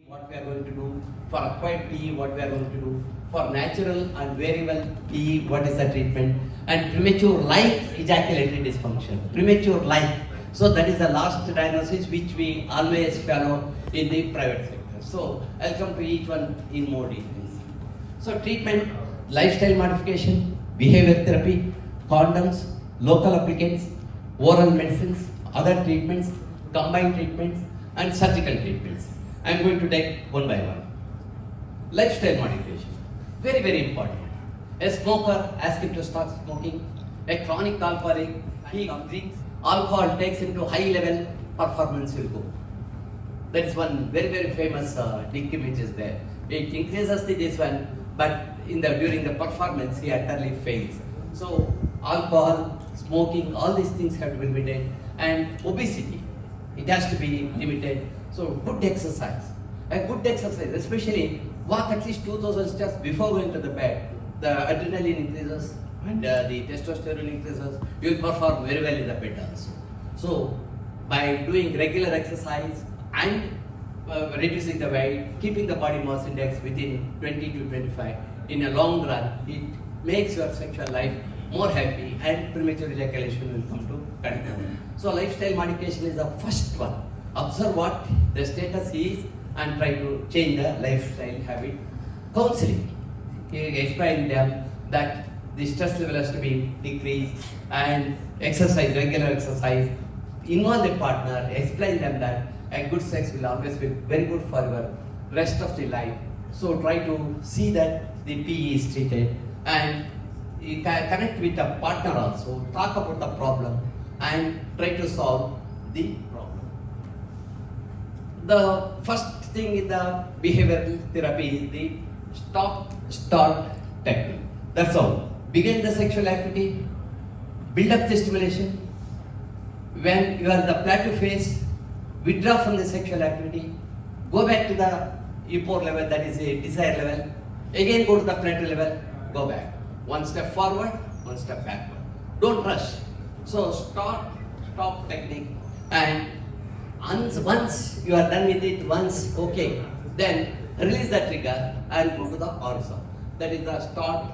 what we are going to do, for acquired PE, what we are going to do, for natural and variable PE, what is the treatment, and premature like ejaculatory dysfunction, premature like. So that is the last diagnosis which we always follow in the private sector. So I'll come to each one in more details. So treatment, lifestyle modification, behavior therapy, condoms, local applicants, oral medicines, other treatments, combined treatments, and surgical treatments. I am going to take one by one. Lifestyle modification, very, very important. A smoker, ask him to start smoking. A chronic alcoholic, he drinks alcohol, takes him to high level, performance will go. That is one very, very famous image is there. It increases this one, but during the performance, he utterly fails. So alcohol, smoking, all these things have to be limited, and obesity, it has to be limited. So good exercise, a good exercise, especially walk at least 2000 steps before going to the bed. The adrenaline increases and the testosterone increases. You will perform very well in the bed also. So by doing regular exercise and reducing the weight, keeping the body mass index within 20 to 25, in a long run, it makes your sexual life more happy and premature ejaculation will come to control. So lifestyle modification is the first one. Observe what the status is and try to change the lifestyle habit. Counseling, explain them that the stress level has to be decreased and exercise, regular exercise. Involve the partner, explain them that a good sex will always be very good for your rest of the life. So try to see that the PE is treated and you can connect with the partner also, talk about the problem and try to solve the problem. The first thing in the behavioral therapy is the stop-start technique. That's all. Begin the sexual activity, build up the stimulation. When you are in the plateau phase, withdraw from the sexual activity, go back to the EPOR level, that is a desire level. Again go to the plateau level, go back. One step forward, one step backward. Don't rush. So stop technique, and once you are done with it, okay, then release the trigger and go to the horizon. That is the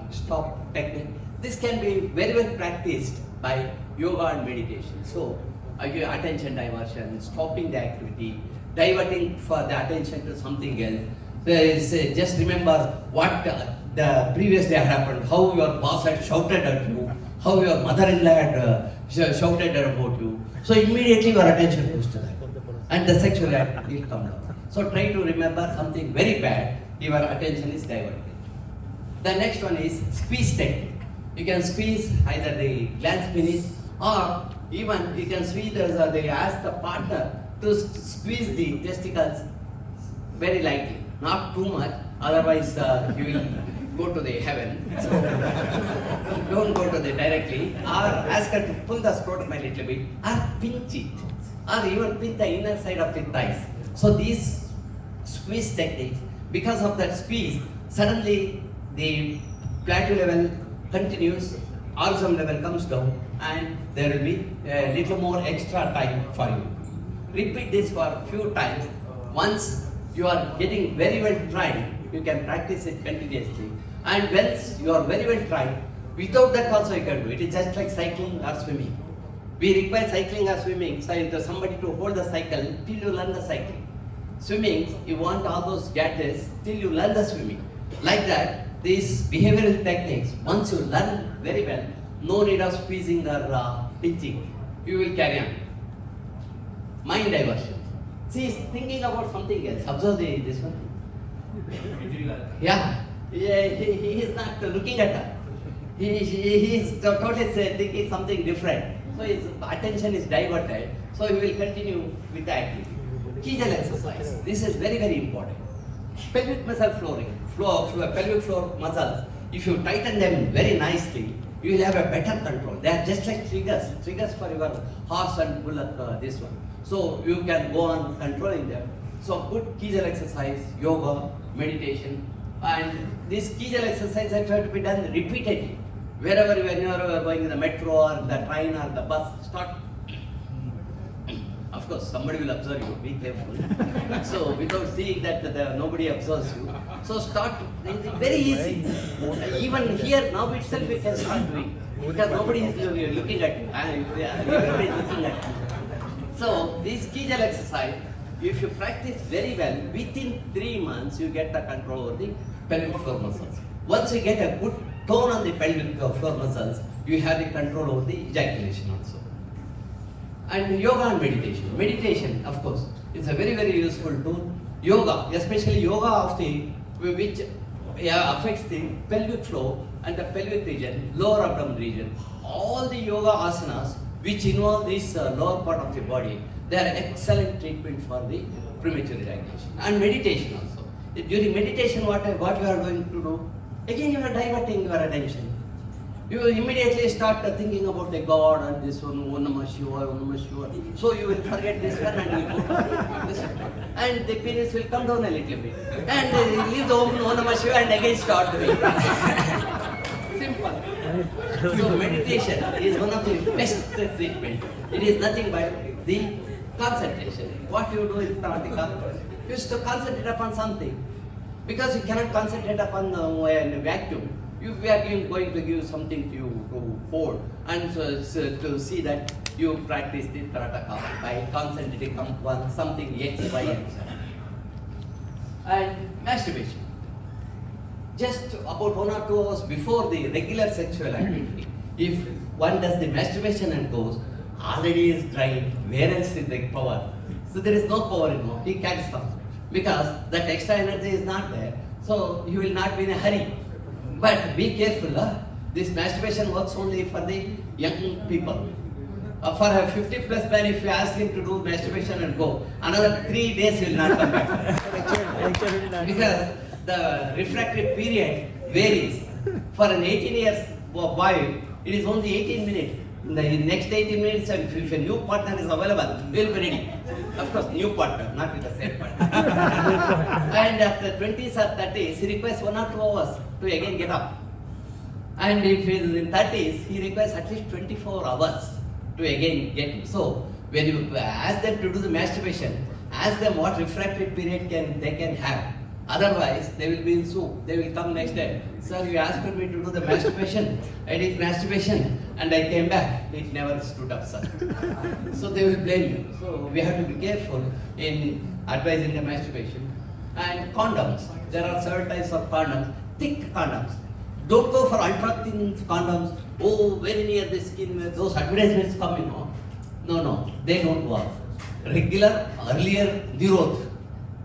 stop technique. This can be very well practiced by yoga and meditation. So your attention diversion, stopping the activity, diverting for the attention to something else. Just remember what the previous day happened, how your boss had shouted at you, how your mother-in-law had shouted about you. So immediately your attention goes to that, and the sexual activity will come down. So try to remember something very bad, your attention is diverted. The next one is squeeze technique. You can squeeze either the glans penis, or even you can squeeze ask the partner to squeeze the testicles very lightly, not too much, otherwise you will go to the heaven. So don't go to the directly, or ask her to pull the scrotum a little bit, or pinch it, or even pinch the inner side of the thighs. So these squeeze techniques, because of that squeeze, suddenly the plateau level continues, orgasm level comes down, and there will be a little more extra time for you. Repeat this for a few times. Once you are getting very well trained, you can practice it continuously. And once you are very well trained, without that also you can do it. It's just like cycling or swimming. We require cycling or swimming, so there's somebody to hold the cycle till you learn the cycling. Swimming, you want all those gadgets till you learn the swimming. Like that, these behavioral techniques, once you learn very well, no need of squeezing or pinching. You will carry on. Mind diversion. See, he's thinking about something else. Observe this one. Yeah. He is not looking at her. He is totally thinking something different. So his attention is diverted. So he will continue with the activity. Kegel exercise. This is very, very important. Pelvic muscle flooring, pelvic floor muscles. If you tighten them very nicely, you will have a better control. They are just like triggers for your horse and bullock. This one. So you can go on controlling them. So good Kegel exercise, yoga, meditation, and this Kegel exercise has to be done repeatedly. Wherever you are going in the metro or the train or the bus, start. Of course, somebody will observe you, be careful. So, without seeing that nobody observes you, so start, very easy. Even here, now itself we can start doing. Because nobody is looking at you. Everybody is looking at you. So, this Kegel exercise, if you practice very well, within 3 months you get the control over the pelvic floor muscles. Once you get a good tone on the pelvic floor muscles, you have the control over the ejaculation also. And yoga and meditation. Meditation, of course, is a very, very useful tool. Yoga, especially yoga of the, which affects the pelvic floor and the pelvic region, lower abdomen region. All the yoga asanas which involve this lower part of the body, they are excellent treatment for the premature ejaculation. And meditation also. During meditation, what you are going to do? Again, you are diverting your attention. You will immediately start thinking about the God and this one, Om Namah Shivaya, Om Namah Shivaya. So you will forget this one and you will go to this one. And the penis will come down a little bit. And leave the Om Namah Shivaya and again start doing it. Simple. So meditation is one of the best treatment. It is nothing but the concentration. What you do is not the concentration. You have to concentrate upon something. Because you cannot concentrate upon a vacuum. We are going to give something to you to hold, and so to see that you practice the Tarataka by concentrating on something X, Y, and Z. And masturbation. Just about 1 or 2 hours before the regular sexual activity, if one does the masturbation and goes, already is dry, where else is the power? So there is no power involved, he can't stop. Because that extra energy is not there, so you will not be in a hurry. But be careful, this masturbation works only for the young people. For a 50 plus man, if you ask him to do masturbation and go, another 3 days he will not come back. Because the refractive period varies. For an 18 years boy, it is only 18 minutes. In the next 18 minutes, if a new partner is available, we will be ready. Of course, new partner, not with the same partner. And after 20s or 30s, he requires 1 or 2 hours to again get up. And if he is in 30s, he requires at least 24 hours to again get in. So, when you ask them to do the masturbation, ask them what refractive period they can have. Otherwise, they will be in soup. They will come next day. Sir, you asked me to do the masturbation. I did masturbation and I came back. It never stood up, sir. So they will blame you. So we have to be careful in advising the masturbation. And condoms. There are several types of condoms. Thick condoms. Don't go for ultra thin condoms. Oh, very near the skin where those advertisements come, you know. No, they don't work. Regular, earlier, Nirodh,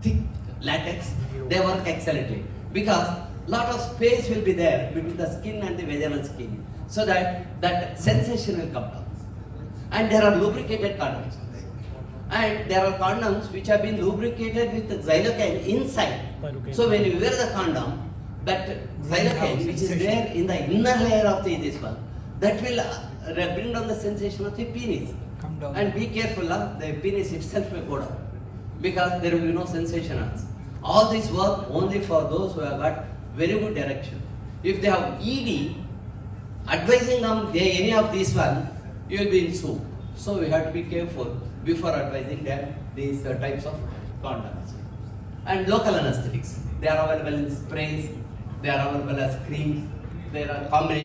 thick latex, they work excellently. Because lot of space will be there between the skin and the vaginal skin. So that sensation will come down. And there are lubricated condoms. And there are condoms which have been lubricated with xylocaine inside. So when you wear the condom, that xylocaine which is there in the inner layer of this one, that will bring down the sensation of the penis. And be careful, the penis itself may go down. Because there will be no sensation. All this work only for those who have got very good direction. If they have ED, advising them any of these one, you will be in soup. So we have to be careful before advising them these types of condoms. And local anesthetics. They are available in sprays, they are available as creams, there are combinations.